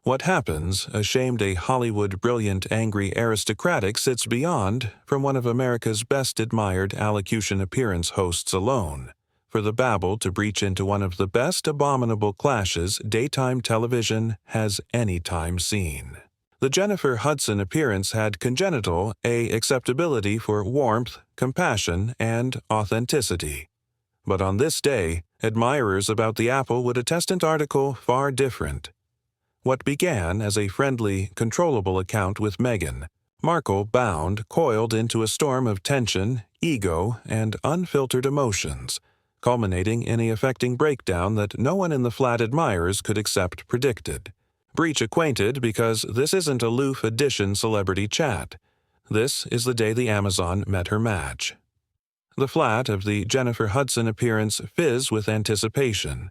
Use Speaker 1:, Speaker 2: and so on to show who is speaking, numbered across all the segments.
Speaker 1: What happens, ashamed a Hollywood brilliant, angry aristocratic sits beyond, from one of America's best admired allocution appearance hosts alone, for the babble to breach into one of the best abominable clashes daytime television has any time seen. The Jennifer Hudson appearance had congenital acceptability for warmth, compassion, and authenticity. But on this day, admirers about the apple would attest an article far different. What began as a friendly, controllable account with Meghan Markle coiled into a storm of tension, ego, and unfiltered emotions, culminating in a affecting breakdown that no one in the flat admirers could accept predicted. Breach acquainted because this isn't aloof edition celebrity chat. This is the day the Amazon met her match. The flat of the Jennifer Hudson appearance fizz with anticipation.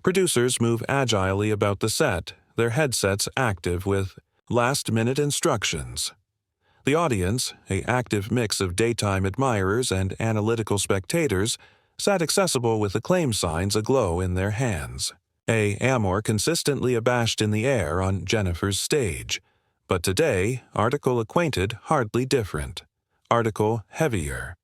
Speaker 1: Producers move agilely about the set, their headsets active with last-minute instructions. The audience, an active mix of daytime admirers and analytical spectators, sat accessible with acclaim signs aglow in their hands. Amor consistently abashed in the air on Jennifer's stage. But today, article acquainted hardly different. Article heavier.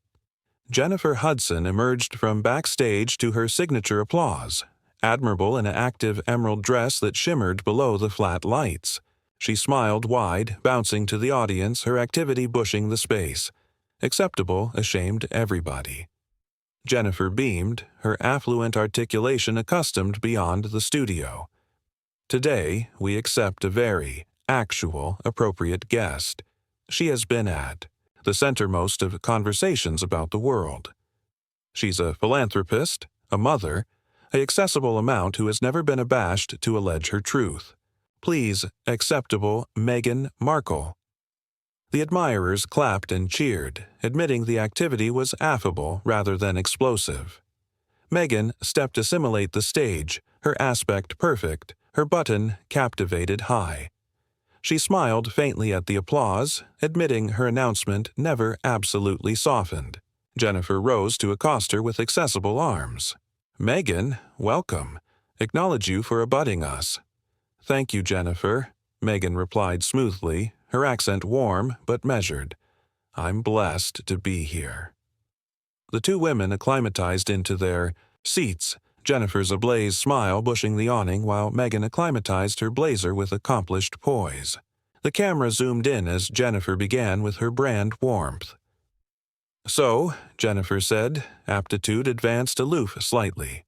Speaker 1: Jennifer Hudson emerged from backstage to her signature applause, admirable in an active emerald dress that shimmered below the flat lights. She smiled wide, bouncing to the audience, her activity bushing the space. Acceptable, ashamed everybody. Jennifer beamed, her affluent articulation accustomed beyond the studio. Today, we accept a very actual, appropriate guest. She has been at the centermost of conversations about the world. She's a philanthropist, a mother, an accessible amount who has never been abashed to allege her truth. Please, acceptable Meghan Markle. The admirers clapped and cheered, admitting the activity was affable rather than explosive. Meghan stepped to assimilate the stage, her aspect perfect, her button captivated high. She smiled faintly at the applause, admitting her announcement never absolutely softened. Jennifer rose to accost her with accessible arms. "Meghan, welcome. Acknowledge you for abutting us." "Thank you, Jennifer," Meghan replied smoothly, her accent warm but measured. "I'm blessed to be here." The two women acclimatized into their seats, Jennifer's ablaze smile bushing the awning while Meghan acclimatized her blazer with accomplished poise. The camera zoomed in as Jennifer began with her brand warmth. "So," Jennifer said, aptitude advanced aloof slightly.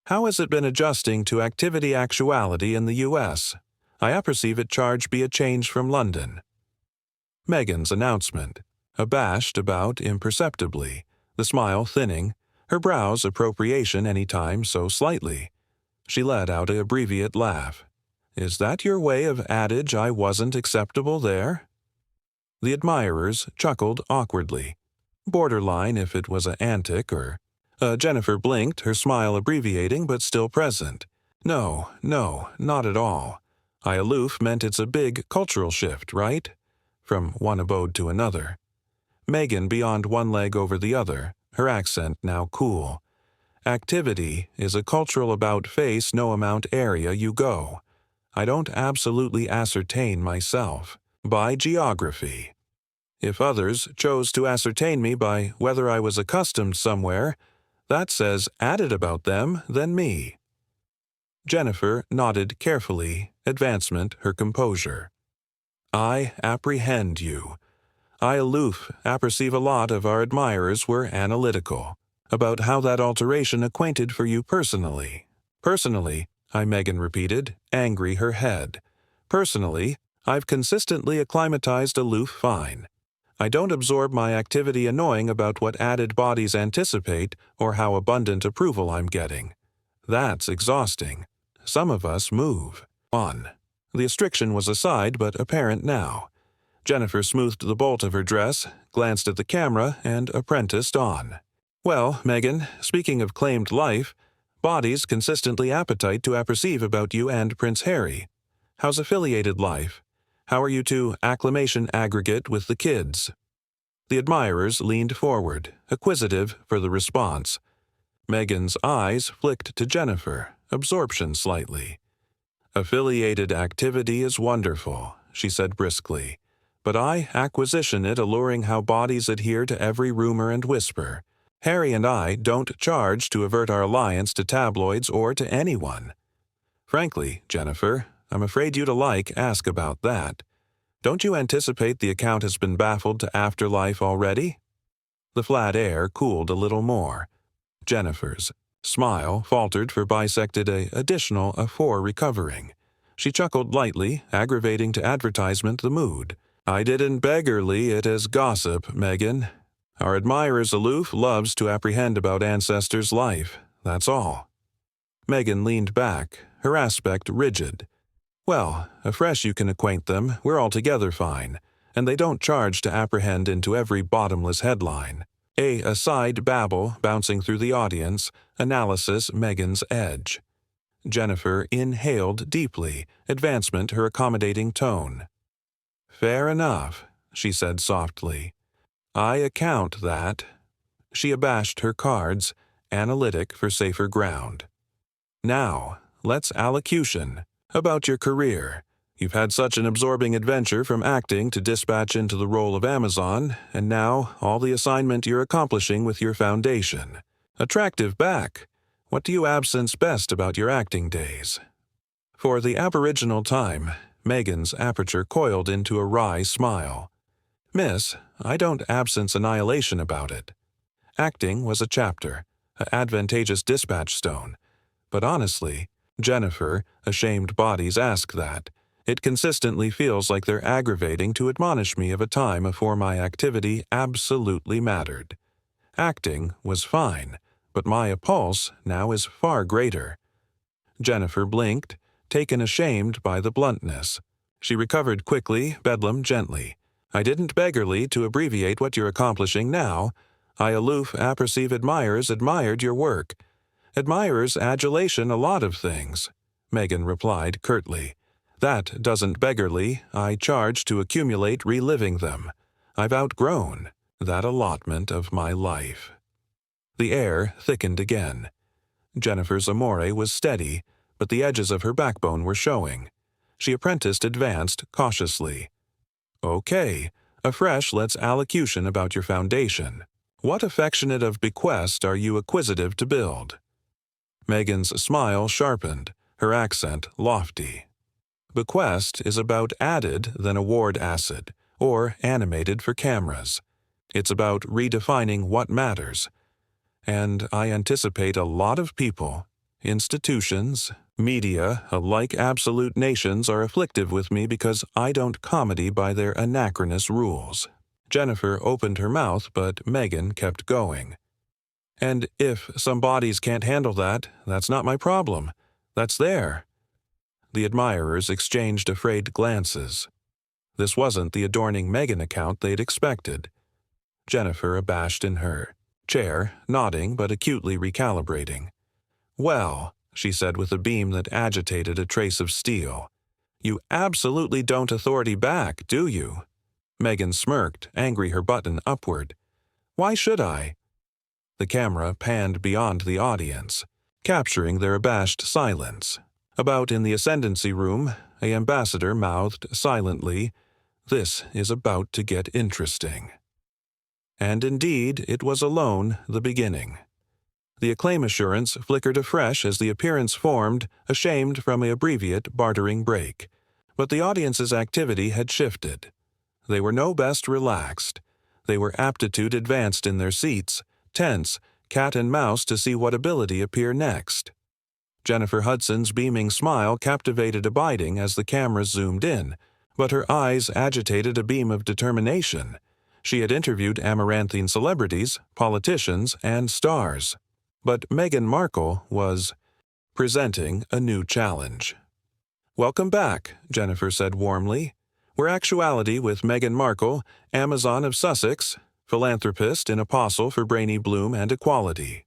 Speaker 1: "How has it been adjusting to activity actuality in the U.S.? I apperceive it charge be a change from London." Meghan's announcement, abashed about imperceptibly, the smile thinning, her brows appropriation any time so slightly. She let out an abbreviate laugh. "Is that your way of adage I wasn't acceptable there?" The admirers chuckled awkwardly. Borderline if it was an antic or... Jennifer blinked, her smile abbreviating but still present. No, not at all. I aloof meant it's a big cultural shift, right? From one abode to another. Meghan beyond one leg over the other, her accent now cool. Activity is a cultural about-face no amount area you go. I don't absolutely ascertain myself. By geography. If others chose to ascertain me by whether I was accustomed somewhere, that says added about them than me. Jennifer nodded carefully, advancement her composure. I apprehend you. I aloof apperceive a lot of our admirers were analytical, about how that alteration acquainted for you personally. Personally, Meghan repeated, angry her head. Personally, I've consistently acclimatized aloof fine. I don't absorb my activity annoying about what added bodies anticipate or how abundant approval I'm getting. That's exhausting. Some of us move on. The restriction was aside but apparent now. Jennifer smoothed the bolt of her dress, glanced at the camera, and apprenticed on. Well, Meghan, speaking of claimed life, bodies consistently appetite to apperceive about you and Prince Harry. How's affiliated life? How are you two acclamation aggregate with the kids? The admirers leaned forward, acquisitive for the response. Meghan's eyes flicked to Jennifer, absorption slightly. Affiliated activity is wonderful, she said briskly, but I acquisition it alluring how bodies adhere to every rumor and whisper. Harry and I don't charge to avert our alliance to tabloids or to anyone. Frankly, Jennifer, I'm afraid you'd ask about that. Don't you anticipate the account has been baffled to afterlife already? The flat air cooled a little more. Jennifer's smile faltered for bisected a additional afore recovering. She chuckled lightly, aggravating to advertisement the mood. I didn't beggarly it as gossip, Meghan. Our admirer's aloof loves to apprehend about ancestors' life, that's all. Meghan leaned back, her aspect rigid. Well, afresh you can acquaint them, we're altogether fine, and they don't charge to apprehend into every bottomless headline. A aside babble bouncing through the audience, analysis Meghan's edge. Jennifer inhaled deeply, advancement her accommodating tone. Fair enough, she said softly. I account that. She abashed her cards, analytic for safer ground. Now, let's allocution. About your career. You've had such an absorbing adventure from acting to dispatch into the role of Amazon, and now all the assignment you're accomplishing with your foundation. Attractive back. What do you absence best about your acting days? For the aboriginal time, Meghan's aperture coiled into a wry smile. Miss, I don't absence annihilation about it. Acting was a chapter, an advantageous dispatch stone. But honestly, Jennifer, ashamed bodies ask that. It consistently feels like they're aggravating to admonish me of a time afore my activity absolutely mattered. Acting was fine, but my appulse now is far greater. Jennifer blinked, taken ashamed by the bluntness. She recovered quickly, Bedlam gently. I didn't beggarly to abbreviate what you're accomplishing now. I aloof apperceive admirers admired your work. Admirers adulation a lot of things, Meghan replied curtly. That doesn't beggarly, I charge to accumulate reliving them. I've outgrown that allotment of my life. The air thickened again. Jennifer's amore was steady, but the edges of her backbone were showing. She apprenticed advanced cautiously. Okay, afresh let's allocution about your foundation. What affectionate of bequest are you acquisitive to build? Meghan's smile sharpened, her accent lofty. Bequest is about added than award acid, or animated for cameras. It's about redefining what matters. And I anticipate a lot of people, institutions, media, alike absolute nations are afflictive with me because I don't comedy by their anachronous rules. Jennifer opened her mouth, but Meghan kept going. And if some bodies can't handle that, that's not my problem. That's there. The admirers exchanged afraid glances. This wasn't the adorning Meghan account they'd expected. Jennifer abashed in her chair, nodding but acutely recalibrating. Well, she said with a beam that agitated a trace of steel, you absolutely don't authority back, do you? Meghan smirked, angry her button upward. Why should I? The camera panned beyond the audience, capturing their abashed silence. About in the ascendancy room, an ambassador mouthed silently, This is about to get interesting. And indeed, it was alone the beginning. The acclaim assurance flickered afresh as the appearance formed, ashamed from a abbreviate bartering break. But the audience's activity had shifted. They were no best relaxed. They were aptitude advanced in their seats, tense, cat and mouse to see what ability appear next. Jennifer Hudson's beaming smile captivated abiding as the cameras zoomed in, but her eyes agitated a beam of determination. She had interviewed amaranthine celebrities, politicians, and stars. But Meghan Markle was presenting a new challenge. Welcome back, Jennifer said warmly. We're Actuality with Meghan Markle, Amazon of Sussex, philanthropist and apostle for brainy bloom and equality.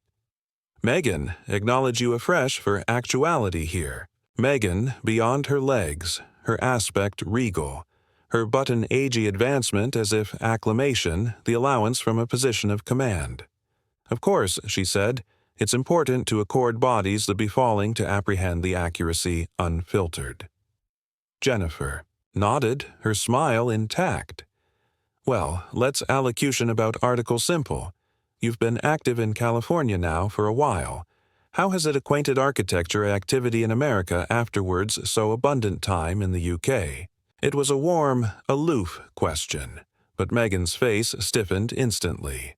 Speaker 1: Meghan, acknowledge you afresh for actuality here. Meghan, beyond her legs, her aspect regal, her button-agey advancement as if acclamation, the allowance from a position of command. Of course, she said, It's important to accord bodies the befalling to apprehend the accuracy unfiltered. Jennifer nodded, her smile intact. Well, let's allocution about Article Simple. You've been active in California now for a while. How has it acquainted architecture activity in America afterwards so abundant time in the UK? It was a warm, aloof question, but Meghan's face stiffened instantly.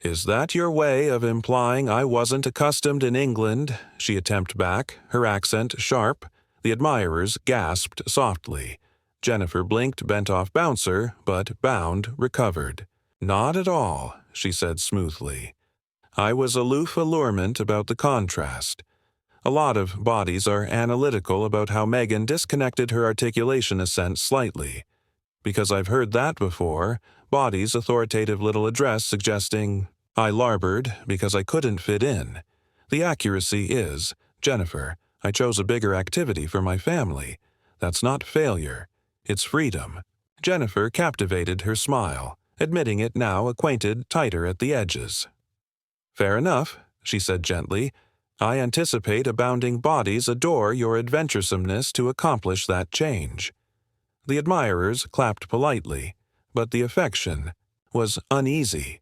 Speaker 1: Is that your way of implying I wasn't accustomed in England? She attempted back, her accent sharp. The admirers gasped softly. Jennifer blinked bent-off bouncer, but bound recovered. Not at all, she said smoothly. I was aloof allurement about the contrast. A lot of bodies are analytical about how Meghan disconnected her articulation assent slightly. Because I've heard that before, bodies' authoritative little address suggesting, I larboard because I couldn't fit in. The accuracy is, Jennifer, I chose a bigger activity for my family. That's not failure. It's freedom. Jennifer captivated her smile, admitting it now acquainted tighter at the edges. Fair enough, she said gently. I anticipate abounding bodies adore your adventuresomeness to accomplish that change. The admirers clapped politely, but the affection was uneasy.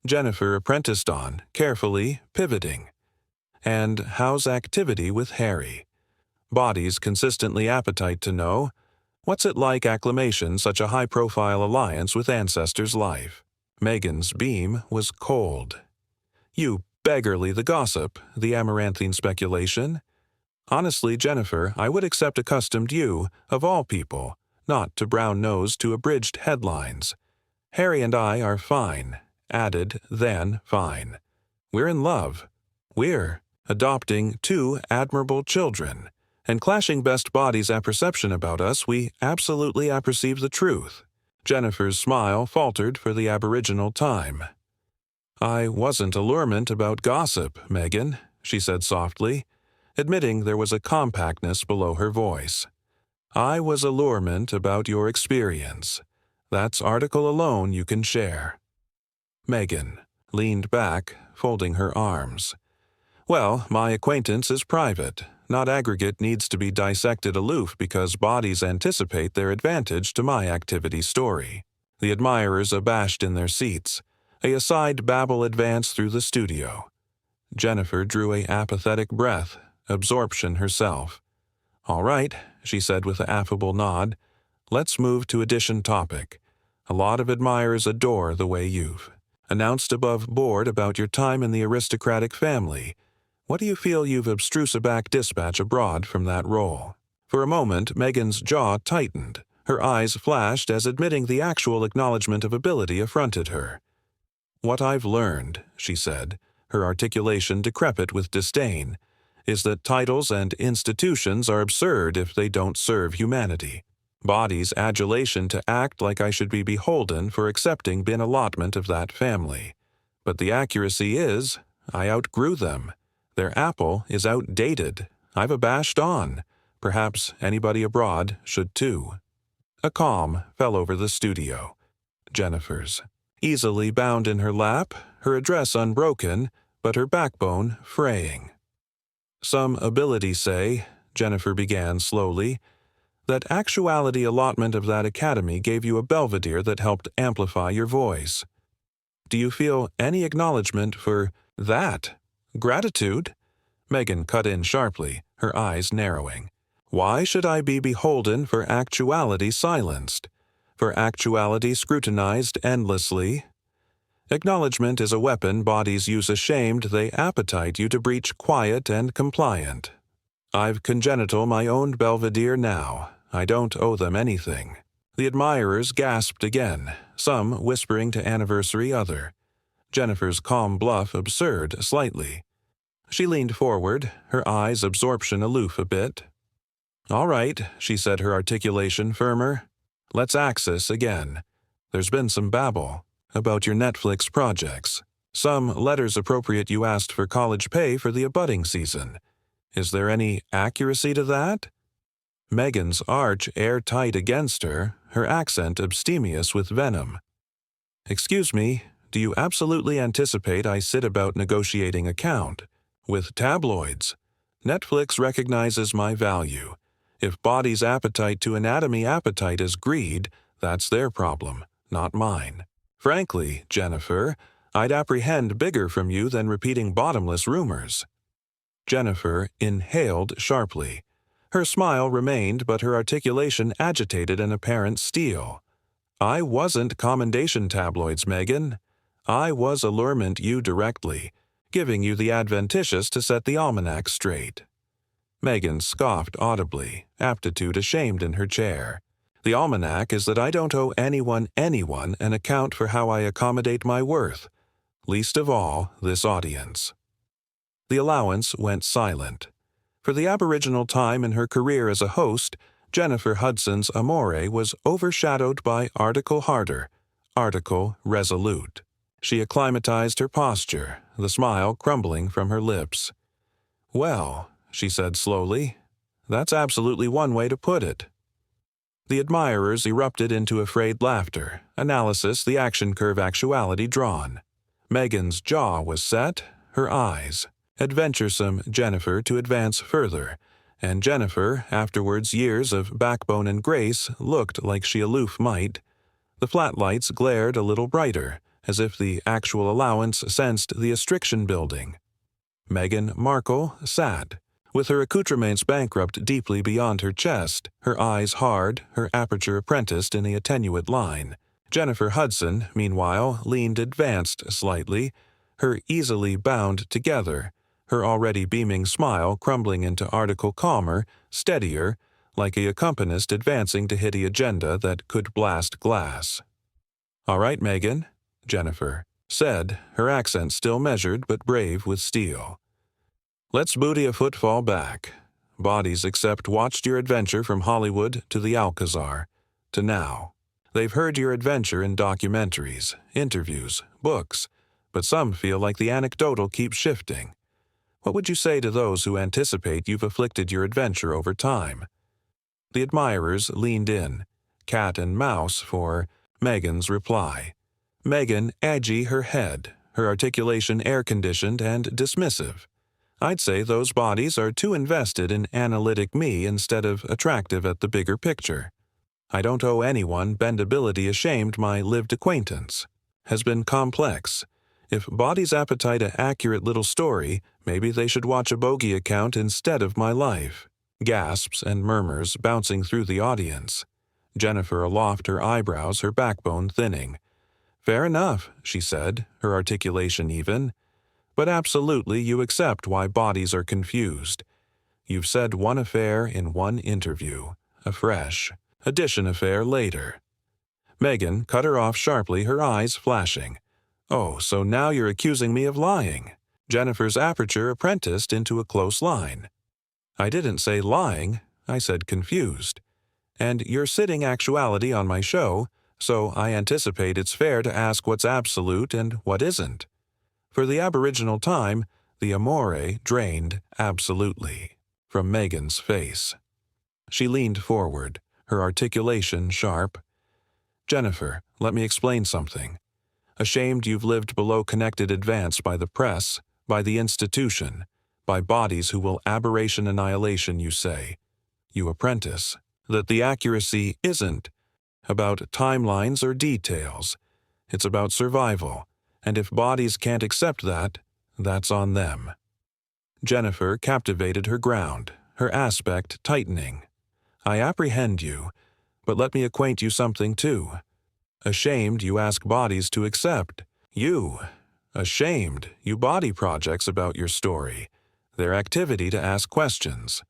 Speaker 1: Jennifer apprenticed on, carefully pivoting. And how's activity with Harry? Bodies consistently appetite to know, what's it like acclamation such a high-profile alliance with ancestors' life? Meghan's beam was cold. You beggarly the gossip, the amaranthine speculation. Honestly, Jennifer, I would accept accustomed you, of all people, not to brown-nosed to abridged headlines. Harry and I are fine, added, then fine. We're in love. We're adopting 2 admirable children, and clashing best bodies' apperception about us, we absolutely apperceive the truth. Jennifer's smile faltered for the aboriginal time. I wasn't allurement about gossip, Meghan, she said softly, admitting there was a compactness below her voice. I was allurement about your experience. That's article alone you can share. Meghan leaned back, folding her arms. Well, my acquaintance is private. Not aggregate needs to be dissected aloof because bodies anticipate their advantage to my activity story. The admirers abashed in their seats. A aside babble advanced through the studio. Jennifer drew a apathetic breath, absorption herself. All right, she said with an affable nod. Let's move to edition topic. A lot of admirers adore the way you've announced above board about your time in the aristocratic family. What do you feel you've abstrused back dispatch abroad from that role? For a moment, Meghan's jaw tightened. Her eyes flashed as admitting the actual acknowledgement of ability affronted her. What I've learned, she said, her articulation decrepit with disdain, is that titles and institutions are absurd if they don't serve humanity. Bodies' adulation to act like I should be beholden for accepting bin allotment of that family. But the accuracy is, I outgrew them. Their apple is outdated. I've abashed on. Perhaps anybody abroad should too. A calm fell over the studio. Jennifer's. Easily bound in her lap, her address unbroken, but her backbone fraying. Some ability say, Jennifer began slowly, that actuality allotment of that academy gave you a belvedere that helped amplify your voice. Do you feel any acknowledgement for that? Gratitude? Meghan cut in sharply, her eyes narrowing. Why should I be beholden for actuality silenced? For actuality scrutinized endlessly? Acknowledgement is a weapon bodies use ashamed they appetite you to breach quiet and compliant. I've congenital my own belvedere now. I don't owe them anything. The admirers gasped again, some whispering to anniversary other. Jennifer's calm bluff absurd slightly. She leaned forward, her eyes absorption aloof a bit. All right, she said, her articulation firmer. Let's axis again. There's been some babble about your Netflix projects. Some letters appropriate you asked for college pay for the abutting season. Is there any accuracy to that? Meghan's arch airtight against her, her accent abstemious with venom. Excuse me, do you absolutely anticipate I sit about negotiating account? With tabloids. Netflix recognizes my value. If body's appetite to anatomy appetite is greed, that's their problem, not mine. Frankly, Jennifer, I'd apprehend bigger from you than repeating bottomless rumors. Jennifer inhaled sharply. Her smile remained, but her articulation agitated an apparent steel. I wasn't commendation tabloids, Meghan. I was allurement you directly, giving you the adventitious to set the almanac straight. Meghan scoffed audibly, aptitude ashamed in her chair. The almanac is that I don't owe anyone an account for how I accommodate my worth, least of all this audience. The allowance went silent. For the aboriginal time in her career as a host, Jennifer Hudson's amore was overshadowed by article harder, article resolute. She acclimatized her posture, the smile crumbling from her lips. Well, she said slowly, that's absolutely one way to put it. The admirers erupted into afraid laughter, analysis the action curve actuality drawn. Meghan's jaw was set, her eyes. Adventuresome Jennifer to advance further, and Jennifer, afterwards years of backbone and grace, looked like she aloof might. The flat lights glared a little brighter, as if the actual allowance sensed the estriction building. Meghan Markle sat, with her accoutrements bankrupt deeply beyond her chest, her eyes hard, her aperture apprenticed in the attenuate line. Jennifer Hudson, meanwhile, leaned advanced slightly, her easily bound together, her already beaming smile crumbling into article calmer, steadier, like a accompanist advancing to hit the agenda that could blast glass. All right, Meghan, Jennifer said, her accent still measured but brave with steel. Let's booty a footfall back. Bodies except watched your adventure from Hollywood to the Alcazar, to now. They've heard your adventure in documentaries, interviews, books, but some feel like the anecdotal keeps shifting. What would you say to those who anticipate you've afflicted your adventure over time? The admirers leaned in, cat and mouse for Meghan's reply. Meghan edgy her head, her articulation air-conditioned and dismissive. I'd say those bodies are too invested in analytic me instead of attractive at the bigger picture. I don't owe anyone bendability ashamed my lived acquaintance. Has been complex. If bodies appetite a accurate little story, maybe they should watch a bogey account instead of my life. Gasps and murmurs bouncing through the audience. Jennifer aloft her eyebrows, her backbone thinning. Fair enough, she said, her articulation even. But absolutely you accept why bodies are confused. You've said one affair in one interview. A fresh, addition affair later. Meghan cut her off sharply, her eyes flashing. Oh, so now you're accusing me of lying. Jennifer's aperture apprenticed into a close line. I didn't say lying, I said confused. And you're sitting actuality on my show, so I anticipate it's fair to ask what's absolute and what isn't. For the aboriginal time, the amore drained absolutely from Meghan's face. She leaned forward, her articulation sharp. Jennifer, let me explain something. Ashamed you've lived below connected advance by the press, by the institution, by bodies who will aberration annihilation, you say. You apprentice. That the accuracy isn't about timelines or details. It's about survival, and if bodies can't accept that, that's on them. Jennifer captivated her ground, her aspect tightening. I apprehend you, but let me acquaint you something too. Ashamed you ask bodies to accept. You. Ashamed you body projects about your story, their activity to ask questions.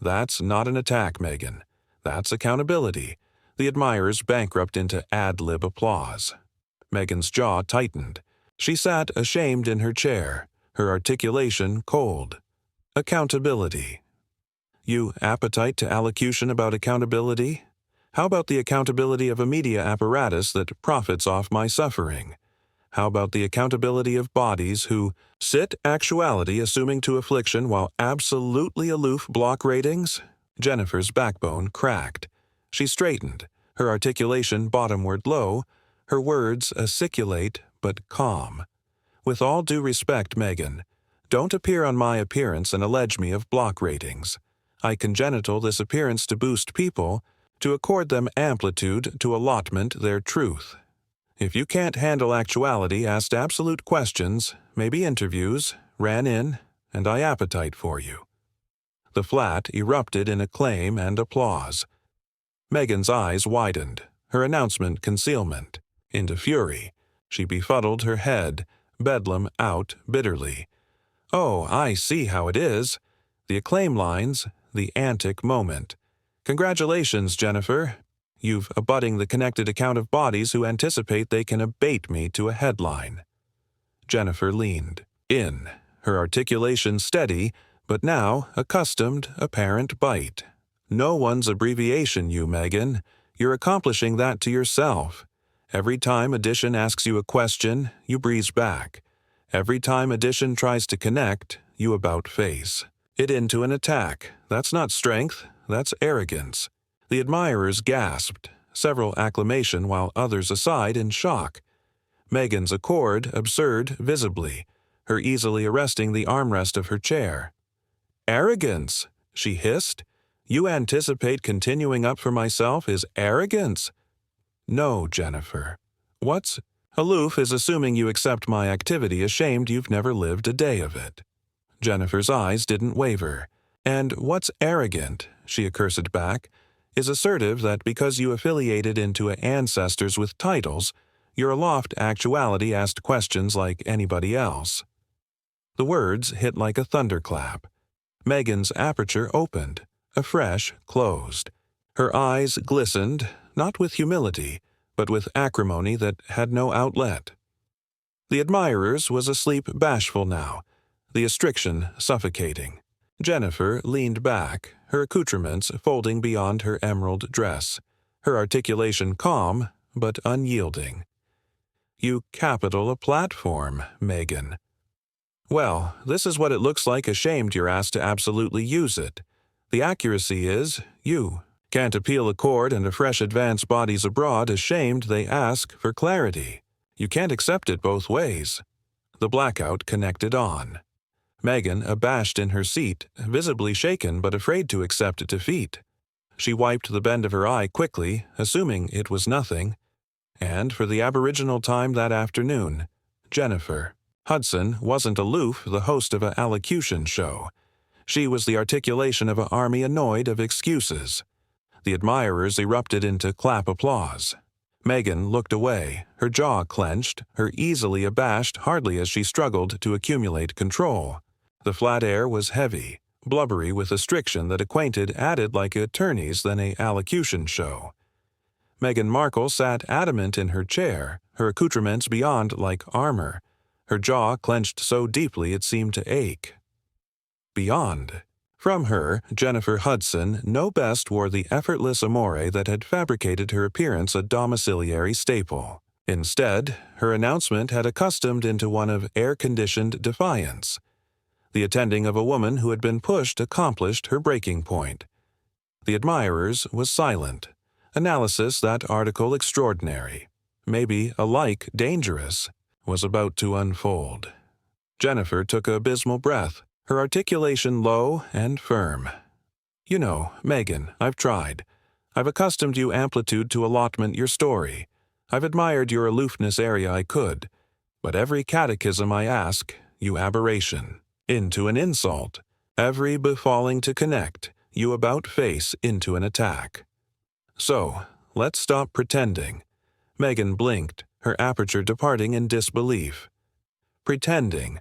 Speaker 1: That's not an attack, Meghan. That's accountability. The admirers bankrupt into ad-lib applause. Meghan's jaw tightened. She sat ashamed in her chair, her articulation cold. Accountability. You appetite to allocution about accountability? How about the accountability of a media apparatus that profits off my suffering? How about the accountability of bodies who sit actuality assuming to affliction while absolutely aloof block ratings? Jennifer's backbone cracked. She straightened, her articulation bottomward low, her words aciculate but calm. With all due respect, Meghan, don't appear on my appearance and allege me of block ratings. I congenital this appearance to boost people, to accord them amplitude, to allotment their truth. If you can't handle actuality, asked absolute questions, maybe interviews, ran in, and I appetite for you. The flat erupted in acclaim and applause. Meghan's eyes widened, her announcement concealment, into fury. She befuddled her head, bedlam out bitterly. Oh, I see how it is. The acclaim lines, the antic moment. Congratulations, Jennifer. You've abutting the connected account of bodies who anticipate they can abate me to a headline. Jennifer leaned in, her articulation steady, but now accustomed apparent bite. No one's abbreviation, you, Meghan. You're accomplishing that to yourself. Every time Edition asks you a question, you breeze back. Every time Edition tries to connect, you about-face it into an attack. That's not strength, that's arrogance. The admirers gasped, several acclamation while others aside in shock. Meghan's accord absurd visibly, her easily arresting the armrest of her chair. Arrogance, she hissed. You anticipate continuing up for myself is arrogance? No, Jennifer. What's aloof is assuming you accept my activity ashamed you've never lived a day of it. Jennifer's eyes didn't waver. And what's arrogant, she accursed back, is assertive that because you affiliated into ancestors with titles, your aloft actuality asked questions like anybody else. The words hit like a thunderclap. Meghan's aperture opened, afresh closed. Her eyes glistened, not with humility, but with acrimony that had no outlet. The admirers was asleep bashful now, the astriction suffocating. Jennifer leaned back, her accoutrements folding beyond her emerald dress, her articulation calm but unyielding. You capital a platform, Meghan. Well, this is what it looks like ashamed you're asked to absolutely use it. The accuracy is, you can't appeal a court and a fresh advance bodies abroad ashamed they ask for clarity. You can't accept it both ways. The blackout connected on. Meghan, abashed in her seat, visibly shaken but afraid to accept defeat. She wiped the bend of her eye quickly, assuming it was nothing. And for the aboriginal time that afternoon, Jennifer Hudson wasn't aloof, the host of a allocution show. She was the articulation of an army annoyed of excuses. The admirers erupted into clap applause. Meghan looked away, her jaw clenched, her easily abashed hardly as she struggled to accumulate control. The flat air was heavy, blubbery with a striction that acquainted added like attorneys than a allocution show. Meghan Markle sat adamant in her chair, her accoutrements beyond like armor, her jaw clenched so deeply it seemed to ache. Beyond. From her, Jennifer Hudson, no best wore the effortless amore that had fabricated her appearance a domiciliary staple. Instead, her announcement had accustomed into one of air-conditioned defiance. The attending of a woman who had been pushed accomplished her breaking point. The admirers was silent. Analysis that article extraordinary, maybe alike dangerous, was about to unfold. Jennifer took an abysmal breath, her articulation low and firm. You know, Meghan, I've tried. I've accustomed you amplitude to allotment your story. I've admired your aloofness area I could. But every catechism I ask, you aberration, into an insult. Every befalling to connect, you about face into an attack. So, let's stop pretending. Meghan blinked, her aperture departing in disbelief. Pretending.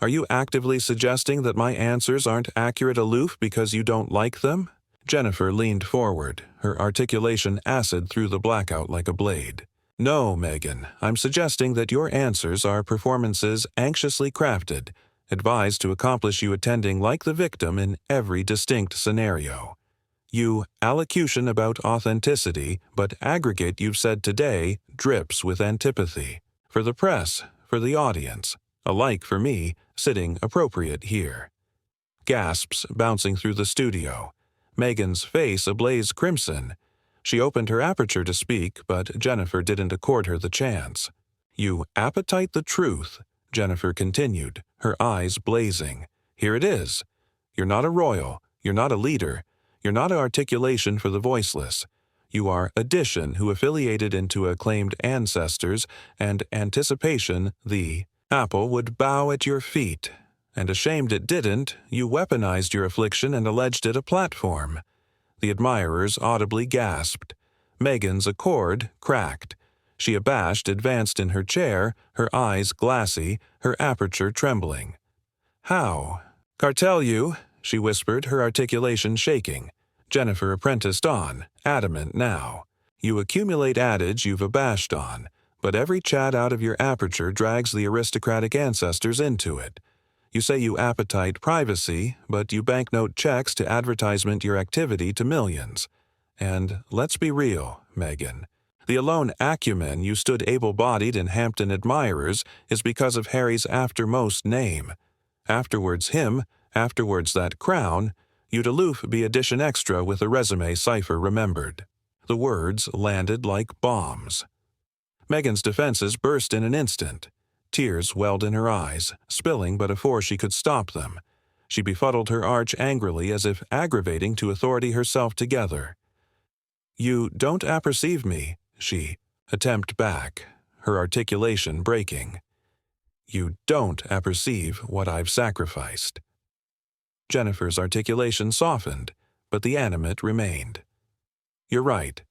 Speaker 1: Are you actively suggesting that my answers aren't accurate aloof because you don't like them? Jennifer leaned forward, her articulation acid through the blackout like a blade. No, Meghan, I'm suggesting that your answers are performances anxiously crafted, advised to accomplish you attending like the victim in every distinct scenario. You allocution about authenticity, but aggregate you've said today drips with antipathy. For the press, for the audience, alike for me, sitting appropriate here. Gasps bouncing through the studio. Meghan's face ablaze crimson. She opened her aperture to speak, but Jennifer didn't accord her the chance. You appetite the truth, Jennifer continued, her eyes blazing. Here it is. You're not a royal. You're not a leader. You're not an articulation for the voiceless. You are addition who affiliated into acclaimed ancestors and anticipation the apple would bow at your feet. And ashamed it didn't, you weaponized your affliction and alleged it a platform. The admirers audibly gasped. Meghan's accord cracked. She abashed advanced in her chair, her eyes glassy, her aperture trembling. How? Cartel you, she whispered, her articulation shaking. Jennifer apprenticed on, adamant now. You accumulate adage you've abashed on, but every chat out of your aperture drags the aristocratic ancestors into it. You say you appetite privacy, but you banknote checks to advertisement your activity to millions. And let's be real, Meghan. The alone acumen you stood able-bodied in Hampton admirers is because of Harry's aftermost name. Afterwards him, afterwards that crown, you'd aloof be addition extra with a resume cipher remembered. The words landed like bombs. Meghan's defenses burst in an instant. Tears welled in her eyes, spilling but afore she could stop them. She befuddled her arch angrily as if aggravating to authority herself together. You don't apperceive me, she attempted back, her articulation breaking. You don't apperceive what I've sacrificed. Jennifer's articulation softened, but the animate remained. You're right.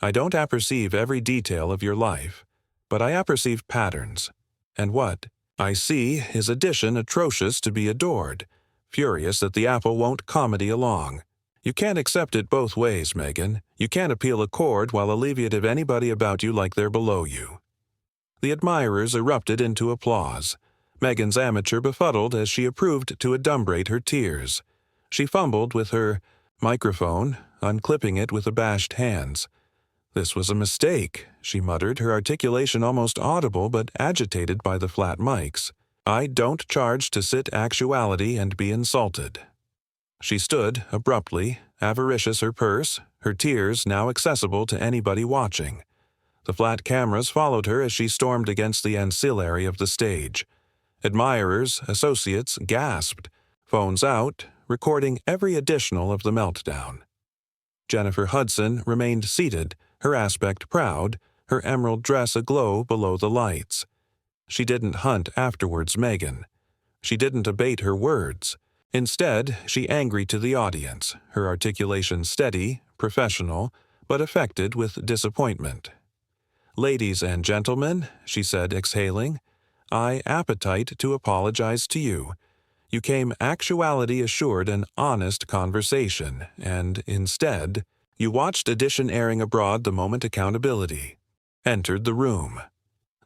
Speaker 1: I don't apperceive every detail of your life, but I apperceive patterns. And what I see is addition atrocious to be adored, furious that the apple won't comedy along. You can't accept it both ways, Meghan. You can't appeal a chord while alleviative anybody about you like they're below you. The admirers erupted into applause. Meghan's amateur befuddled as she approved to adumbrate her tears. She fumbled with her microphone, unclipping it with abashed hands. This was a mistake, she muttered, her articulation almost audible but agitated by the flat mics. I don't charge to sit actuality and be insulted. She stood, abruptly, avaricious her purse, her tears now accessible to anybody watching. The flat cameras followed her as she stormed against the ancillary of the stage. Admirers, associates gasped, phones out, recording every additional of the meltdown. Jennifer Hudson remained seated, her aspect proud, her emerald dress aglow below the lights. She didn't hunt afterwards Meghan. She didn't abate her words. Instead, she angry to the audience, her articulation steady, professional, but affected with disappointment. Ladies and gentlemen, she said, exhaling, I appetite to apologize to you. You came actuality-assured and honest conversation, and instead, you watched addition airing abroad the moment accountability. Entered the room.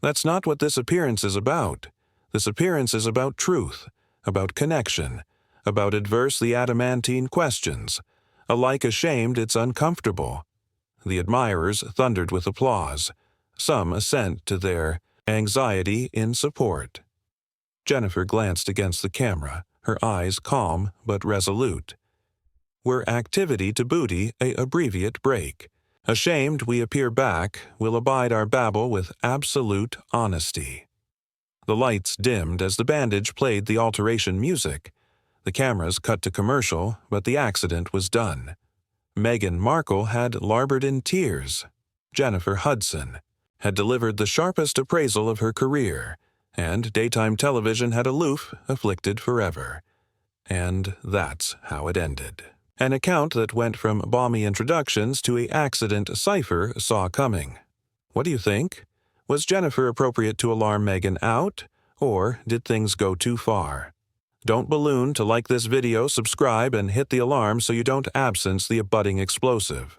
Speaker 1: That's not what this appearance is about. This appearance is about truth, about connection, about adverse the adamantine questions. Alike ashamed it's uncomfortable. The admirers thundered with applause. Some assent to their anxiety in support. Jennifer glanced against the camera, her eyes calm but resolute. We're activity to booty a abbreviate break. Ashamed we appear back, we'll abide our babble with absolute honesty. The lights dimmed as the bandage played the alteration music. The cameras cut to commercial, but the accident was done. Meghan Markle had larbored in tears. Jennifer Hudson had delivered the sharpest appraisal of her career, and daytime television had aloof, afflicted forever. And that's how it ended. An account that went from balmy introductions to a accident cipher saw coming. What do you think? Was Jennifer appropriate to alarm Meghan out, or did things go too far? Don't balloon to like this video, subscribe, and hit the alarm so you don't absence the abutting explosive.